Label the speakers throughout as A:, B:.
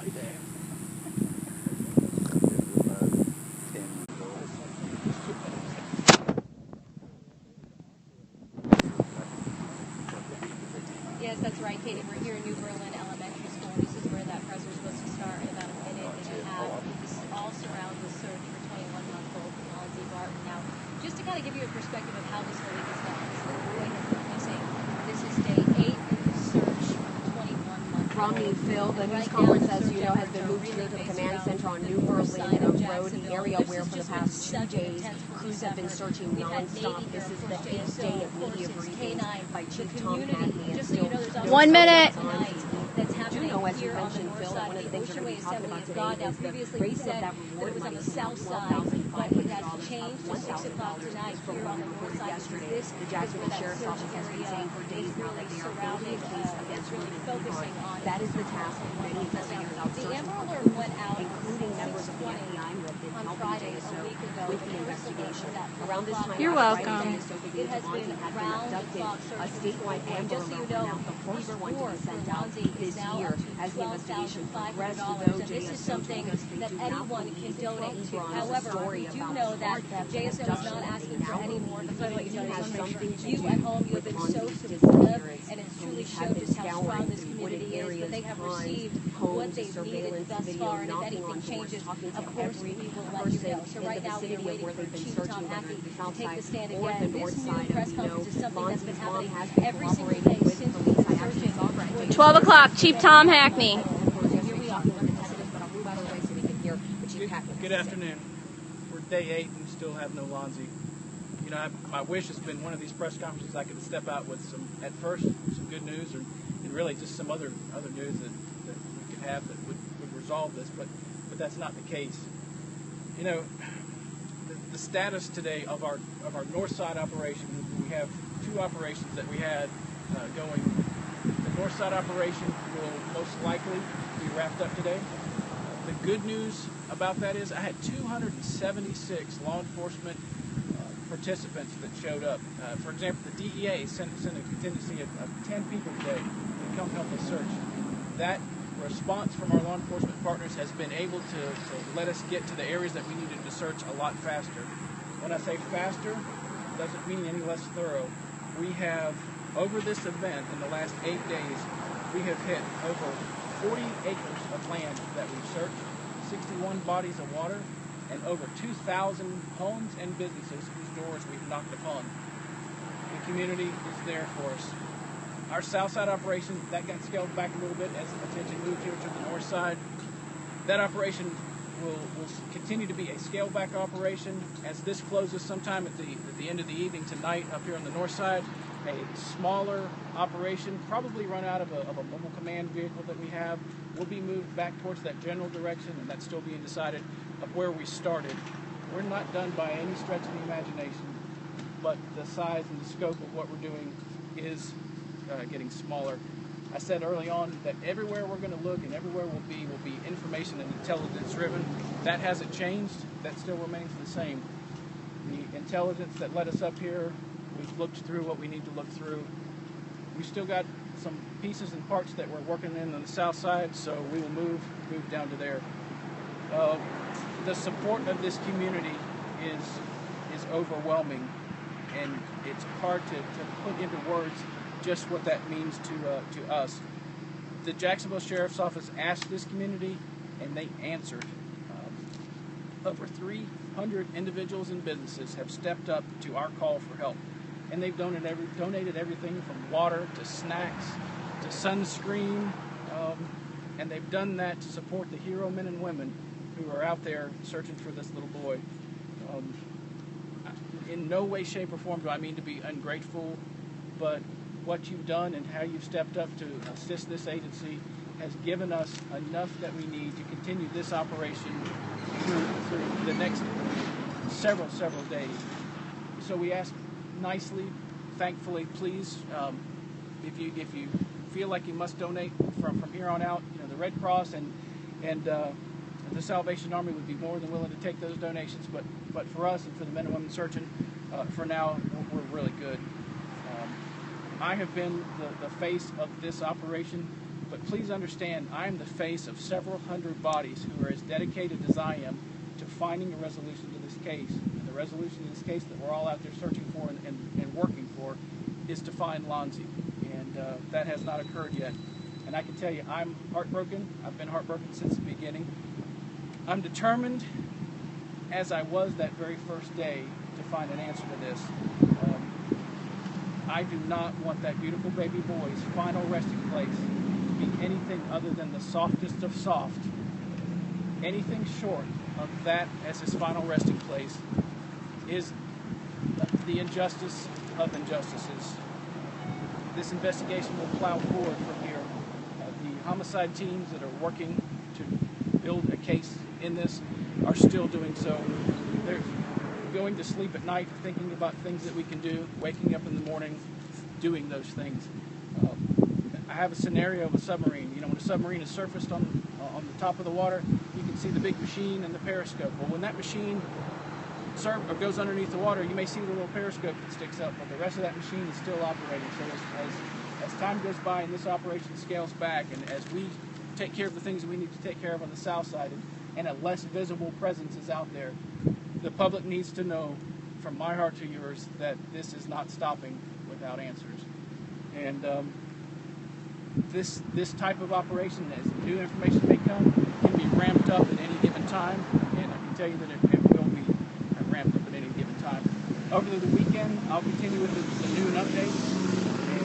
A: there.
B: Yes, that's right, Katie. We're here in New Berlin Elementary School. This is where that press was supposed to start in about a minute and a half. This all surrounds the search for 21-month-old Lonzie Barton. Now, just to kind of give you a perspective of how this whole week has gone, this little boy has been missing. This is day 8 of the search for the 21-month-old.
C: Romney, Phil, the news conference, as you know, has been moved here to the command center on New Berlin Road, the area where for the past 2 days crews have been searching nonstop. This is the 8th day of media briefings by Chief Tom Hackney. And still
D: 1 minute.
B: That's happening
C: know, as you
B: here on the
C: mentioned,
B: north
C: Phil,
B: side
C: one of
B: of
C: the
B: the
C: things we're
B: Oceanway
C: going to be talking
B: Assembly
C: about
B: of God.
C: today
B: Now,
C: is the
B: previously we
C: raise of
B: said
C: that
B: that
C: reward
B: it was on
C: money
B: the
C: to now
B: south side, but it has
C: $12,500
B: changed to 6 o'clock tonight
C: from
B: here on the
C: what we
B: north
C: reported
B: side.
C: yesterday.
B: This
C: The
B: is where
C: Jacksonville
B: that
C: Sheriff's
B: search
C: Office has been saying for
B: area
C: days
B: is
C: now
B: really
C: that they are
B: surrounding,
C: building a case against
B: it's really
C: women
B: focusing on.
C: That is the task of many investigators out
B: The
C: searching
B: Amber
C: for
B: Alert
C: clues,
B: went out
C: including members of the
B: 6:20
C: FBI who have been
B: on
C: helping
B: Friday,
C: JSO
B: a week ago.
C: with the investigation.
B: That
C: Around this time,
D: You're
C: last
D: welcome.
C: Friday, JSO
B: It
C: believed
B: has
C: Lonzie
B: been
C: had been abducted.
B: round-the-clock
C: A
B: search
C: statewide
B: for
C: Amber
B: just so you
C: Alert
B: know,
C: went out, the first
B: the
C: one to be
B: reward
C: sent
B: for
C: out
B: Lonzie
C: this
B: is now
C: year
B: up to
C: as the investigation progressed.
B: $12,500,
C: Though
B: and this is
C: JSO
B: something
C: told us they
B: that
C: do not
B: anyone can
C: believe
B: donate to.
C: Ebron is a
B: However,
C: story
B: we do
C: about
B: know that
C: hard theft and
B: JSO is
C: abduction.
B: not
C: They
B: asking for
C: now
B: any more.
C: believe
B: Because what you
C: it
B: do
C: has
B: is
C: something to
B: you
C: do
B: at home, you have
C: with
B: been so
C: Lonzie's
B: supportive,
C: disappearance.
B: and it's truly
C: Police have
B: showed
C: been
B: just how strong
C: scouring
B: this
C: through
B: community
C: wooded
B: is. But
C: areas,
B: they have
C: ponds,
B: received
C: homes,
B: what they've needed
C: surveillance
B: thus
C: video,
B: far, and if
C: knocking on
B: anything
C: doors,
B: changes,
C: talking to
B: of course,
C: every
B: we will let you
C: person
B: know. So
C: in
B: right
C: the
B: now, we are
C: vicinity of
B: waiting
C: where
B: for
C: they've been
B: Chief
C: searching,
B: Tom
C: whether
B: Hackney
C: it's the
B: to
C: south
B: take
C: side
B: the stand
C: or the
B: again.
C: north
B: This new
C: side.
B: press
C: We know
B: conference is something that's been
C: Lonzie's mom
B: happening
C: has been
B: every single day
C: cooperating with
B: since we've
C: police.
B: been
C: I actually
B: searching.
C: saw her at
D: 12 o'clock, Chief Tom Hackney.
C: Here we are with the detectives, but I'll move out of the way so we can hear what Chief Hackney has
A: Good
C: to say.
A: afternoon. We're day 8 and still have no Lonzie. You know, my wish has been one of these press conferences I could step out with some good news, and really just some other news that we could have that would resolve this, but that's not the case. You know, the status today of our north side operation, we have 2 operations that we had going. The north side operation will most likely be wrapped up today. The good news about that is I had 276 law enforcement participants that showed up. For example, the DEA sent a contingency of 10 people today to come help us search. That response from our law enforcement partners has been able to let us get to the areas that we needed to search a lot faster. When I say faster, it doesn't mean any less thorough. We have, over this event in the last 8 days, we have hit over 40 acres of land that we've searched, 61 bodies of water, and over 2,000 homes and businesses whose doors we've knocked upon. The community is there for us. Our south side operation, that got scaled back a little bit as attention moved here to the north side. That operation will continue to be a scaled back operation. As this closes sometime at the end of the evening tonight up here on the north side, a smaller operation, probably run out of a mobile command vehicle that we have, will be moved back towards that general direction, and that's still being decided of where we started. We're not done by any stretch of the imagination, but the size and the scope of what we're doing is getting smaller. I said early on that everywhere we're going to look and everywhere we'll be information and intelligence driven. That hasn't changed. That still remains the same. The intelligence that led us up here, we've looked through what we need to look through. We've still got some pieces and parts that we're working in on the south side, so we will move down to there. The support of this community is overwhelming, and it's hard to put into words just what that means to us. The Jacksonville Sheriff's Office asked this community, and they answered. Over 300 individuals and businesses have stepped up to our call for help, and they've donated everything from water to snacks to sunscreen, and they've done that to support the hero men and women who are out there searching for this little boy. In no way, shape, or form do I mean to be ungrateful, but what you've done and how you've stepped up to assist this agency has given us enough that we need to continue this operation through the next several days. So we ask nicely, thankfully, please, if you feel like you must donate from here on out, you know, the Red Cross and the Salvation Army would be more than willing to take those donations, but for us and for the men and women searching, for now, we're really good. I have been the face of this operation But please understand, I am the face of several hundred bodies who are as dedicated as I am to finding a resolution to this case. And the resolution to this case that we're all out there searching for and working for is to find Lonzie. And that has not occurred yet. And I can tell you, I'm heartbroken. I've been heartbroken since the beginning. I'm determined, as I was that very first day, to find an answer to this. I do not want that beautiful baby boy's final resting place to be anything other than the softest of soft. Anything short of that as his final resting place is the injustice of injustices. This investigation will plow forward from here. The homicide teams that are working to build a case in this are still doing so. They're going to sleep at night thinking about things that we can do, waking up in the morning doing those things. I have a scenario of a submarine. You know, when a submarine is surfaced on the top of the water, you can see the big machine and the periscope. Well, when that machine goes underneath the water, you may see the little periscope that sticks up, but the rest of that machine is still operating. So as time goes by and this operation scales back, and as we take care of the things that we need to take care of on the south side, and a less visible presence is out there, the public needs to know, from my heart to yours, that this is not stopping without answers. And this type of operation, as new information may come, can be ramped up at any given time, and I can tell you that it will be ramped up at any given time. Over the weekend, I'll continue with the noon updates,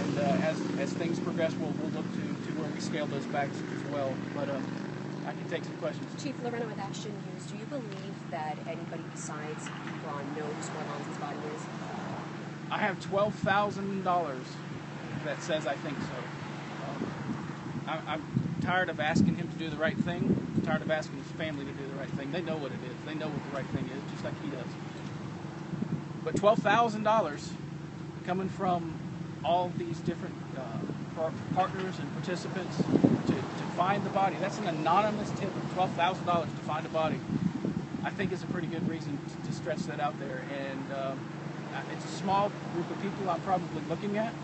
A: and as things progress, we'll look to where we scale those back as well. But I can take some questions.
C: Chief Lorena with Action News, do you believe that anybody besides Ebron knows where Lonzie's body is?
A: I have $12,000 that says I think so. I'm tired of asking him to do the right thing. I'm tired of asking his family to do the right thing. They know what it is. They know what the right thing is, just like he does. But $12,000 coming from all these different partners and participants to find the body. That's an anonymous tip of $12,000 to find a body. I think is a pretty good reason to stretch that out there. And it's a small group of people I'm probably looking at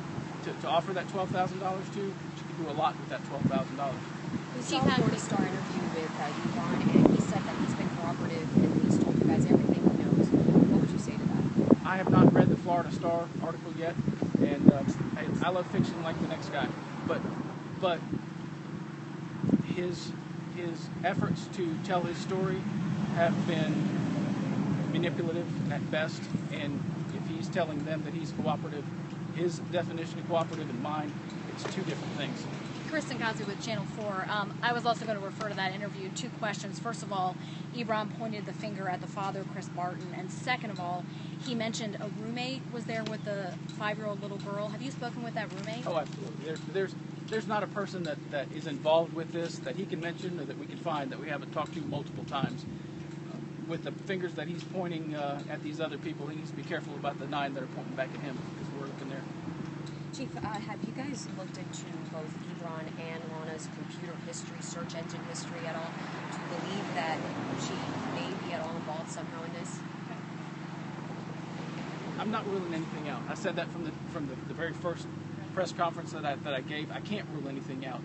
A: to offer that $12,000 to. But you can do a lot with that $12,000.
C: We saw a Florida Star interview with Ebron, and he said that he's been cooperative and he's told you guys everything he knows. What would you say to that?
A: I have not read the Florida Star article yet, and I love fiction like the next guy. But his efforts to tell his story have been manipulative at best, and if he's telling them that he's cooperative, his definition of cooperative and mine, it's two different things.
E: Kristen Cosby with Channel 4. I was also going to refer to that interview. Two questions. First of all, Ebron pointed the finger at the father, Chris Barton. And second of all, he mentioned a roommate was there with the 5-year-old little girl. Have you spoken with that roommate?
A: Oh, absolutely. There's not a person that is involved with this that he can mention or that we can find that we haven't talked to multiple times. With the fingers that he's pointing at these other people, he needs to be careful about the 9 that are pointing back at him, because we're looking there.
C: Chief, have you guys looked into both Ebron and Lana's computer history, search engine history at all? Do you believe that she may be at all involved somehow in this?
A: I'm not ruling anything out. I said that from the very first press conference that I gave. I can't rule anything out.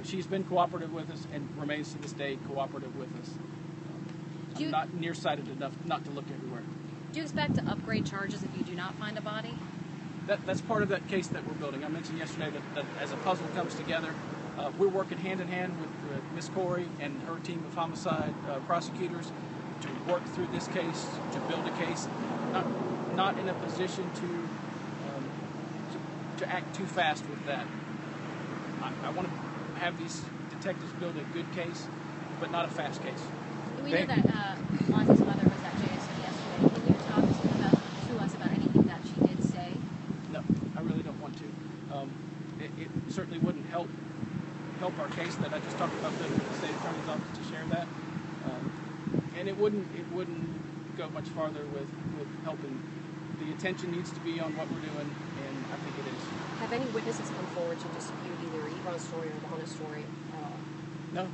A: She's been cooperative with us and remains to this day cooperative with us. I'm not nearsighted enough not to look everywhere.
E: Do you expect to upgrade charges if you do not find a body?
A: That's part of that case that we're building. I mentioned yesterday that as a puzzle comes together, we're working hand in hand with Ms. Corey and her team of homicide prosecutors to work through this case, to build a case. Not in a position to act too fast with that. I want to have these detectives build a good case, but not a fast case.
E: We know that Lonzie's mother was at JSC yesterday. Can you talk to us about anything that she did say?
A: No, I really don't want to. It certainly wouldn't help our case that I just talked about with the state attorney's office to share that, and it wouldn't go much farther with helping. The attention needs to be on what we're doing, and I think it is.
C: Have any witnesses come forward to dispute either Ebron's story or Lana's story at all?
A: No.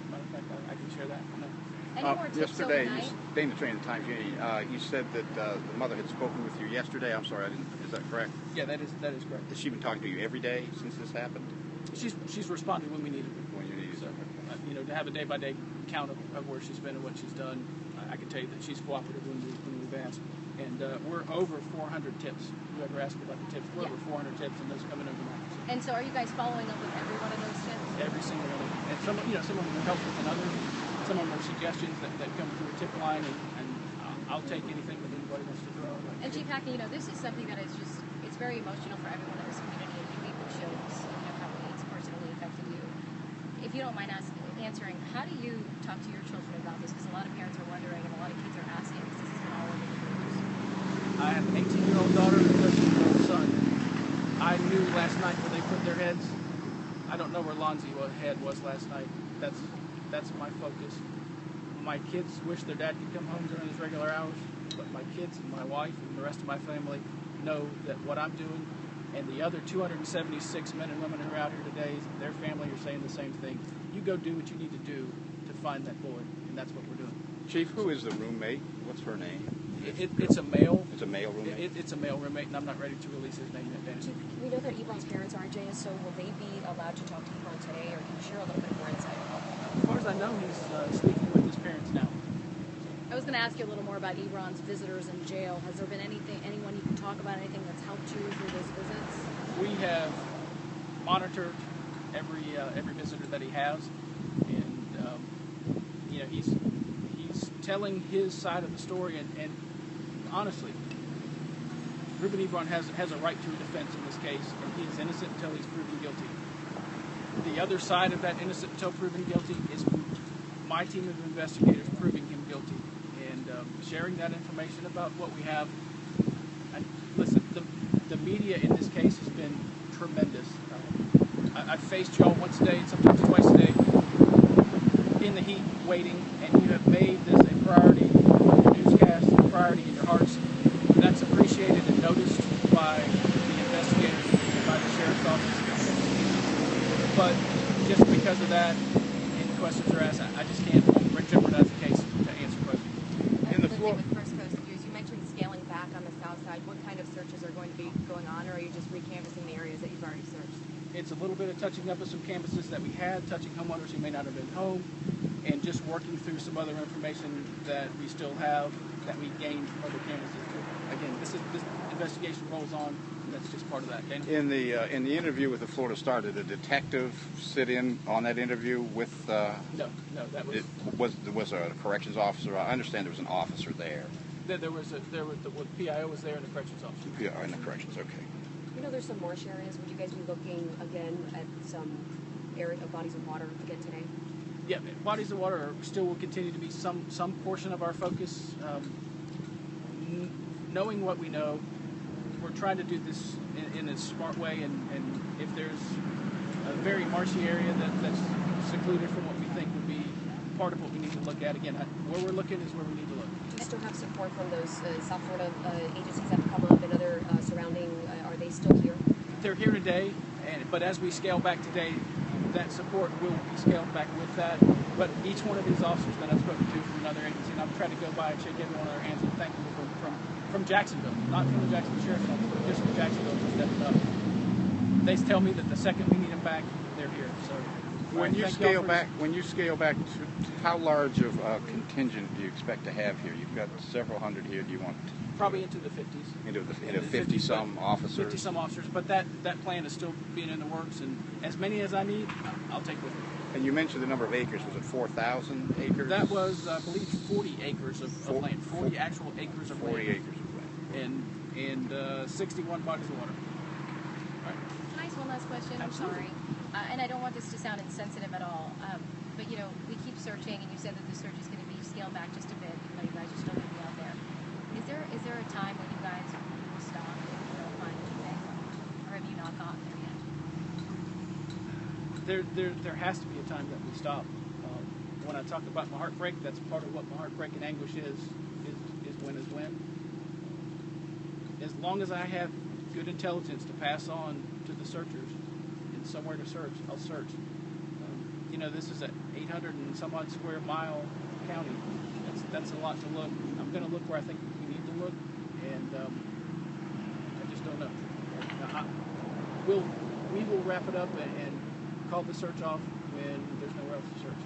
A: Matter of fact, I can share that. No.
E: Any more tips
F: yesterday,
E: overnight?
F: Dana Train at Times Union, you said that the mother had spoken with you yesterday. I'm sorry, I didn't. Is that correct?
A: Yeah, that is correct.
F: Has she been talking to you every day since this happened?
A: She's responded when we needed her.
F: When you need
A: So, to have a day-by-day count of where she's been and what she's done, I can tell you that she's cooperative when we've asked. And we're over 400 tips. Whoever asked me about the tips, we're over 400 tips, and those coming over 90%.
E: And so are you guys following up with every one of those tips?
A: Every single one of them. And some of them are helpful than others. Some of them are suggestions that come through a tip line, and I'll take anything that anybody wants to throw.
E: And Chief Hackney, this is something that is just, it's very emotional for everyone in this community, and it really shows, how it's personally affected you. If you don't mind answering, how do you talk to your children about this? Because a lot of parents are wondering, and a lot of kids are asking, because this has been all over the news.
A: I have an 18-year-old daughter and a 13-year-old son. I knew last night where they put their heads. I don't know where Lonzie's head was last night. That's my focus. My kids wish their dad could come home during his regular hours, but my kids and my wife and the rest of my family know that what I'm doing, and the other 276 men and women who are out here today, their family are saying the same thing. You go do what you need to do to find that boy, and that's what we're doing.
F: Chief, who is the roommate? What's her name?
A: It's a male.
F: It's a male roommate?
A: It's a male roommate, and I'm not ready to release his name yet, Danny.
C: We know that Ebron's parents are in jail, so will they be allowed to talk to Ebron today, or can you share a little bit more insight?
A: As far as I know, he's speaking with his parents now.
E: I was going to ask you a little more about Ebron's visitors in jail. Has there been anyone you can talk about, anything that's helped you through those visits?
A: We have monitored every visitor that he has, and he's telling his side of the story, and honestly, Reuben Ebron has a right to a defense in this case, and he is innocent until he's proven guilty. The other side of that innocent until proven guilty is my team of investigators proving him guilty, and sharing that information about what we have. Listen, the media in this case has been tremendous. I've faced y'all once a day, sometimes twice a day, in the heat, waiting, and you have made this a priority on your newscast, a priority in your hearts. That's appreciated and noticed by the investigators, by the sheriff's office. But just because of that, any questions are asked, I just can't jeopardize the case to answer questions.
F: In the floor.
C: With First Coast News, you mentioned scaling back on the south side. What kind of searches are going to be going on, or are you just recanvassing the areas that you've already searched?
A: It's a little bit of touching up of some canvases that we had, touching homeowners who may not have been home, and just working through some other information that we still have that we gained from other canvases. Again, this investigation rolls on, and that's just part of that. Dana?
F: In the interview with the Florida Star, did a detective sit in on that interview with?
A: No, that
F: was a corrections officer. I understand there was an officer there.
A: The PIO was there and the corrections officer.
F: PIO and the corrections. Okay.
C: We know there's some marsh areas. Would you guys be looking again at some area of bodies of water again today?
A: Yeah, bodies of water still will continue to be some portion of our focus. Knowing what we know, we're trying to do this in a smart way, and if there's a very marshy area that's secluded from what we think would be part of what we need to look at, again, where we're looking is where we need to look.
C: Do you still have support from those South Florida agencies that have come up and other surrounding? Are they still here?
A: They're here today, but as we scale back today, that support will be scaled back with that. But each one of these officers that I've spoken to from another agency, and I've tried to go by and shake everyone of their hands and thank them from Jacksonville, not from the Jacksonville Sheriff's Office, but just from Jacksonville for stepping up. They tell me that the second we need them back, they're here. So
F: when you scale back, to how large of a contingent do you expect to have here? You've got several hundred here. Do you want
A: probably into the 50s?
F: Into 50-some officers.
A: 50-some officers, but that plan is still being in the works, and as many as I need, I'll take with me.
F: And you mentioned the number of acres. Was it 4,000 acres?
A: That was, I believe, 40 acres of land. 40 actual acres of land.
F: 40 acres of land.
A: And 61 bodies of water.
E: Can I ask one last question?
A: Absolutely.
E: I'm sorry. And I don't want this to sound insensitive at all. But, we keep searching, and you said that the search is going to be scaled back just a bit, even though you guys are still going to be out there. Is there a time when you guys will stop if you don't find anything? Or have you not gotten there yet?
A: There has to be a time that we stop. When I talk about my heartbreak, that's part of what my heartbreak and anguish is when. As long as I have good intelligence to pass on to the searchers and somewhere to search, I'll search. This is an 800 and some odd square mile county. That's a lot to look. I'm going to look where I think we need to look, and I just don't know. We will wrap it up and call the search off when there's nowhere else to search.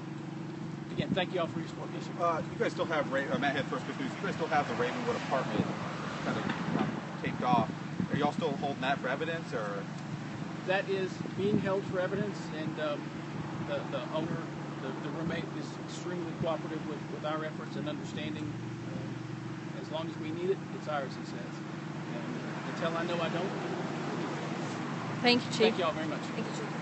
A: Again, thank you all for your support. Yes, sir.
G: You guys still have Matt Head, First News. You guys still have the Ravenwood apartment kind of taped off. Are y'all still holding that for evidence, or?
A: That is being held for evidence, and the owner, the roommate, is extremely cooperative with our efforts and understanding. As long as we need it, it's ours, he says. And until I know I don't.
D: Thank you, Chief.
A: Thank you all very much.
C: Thank you, Chief.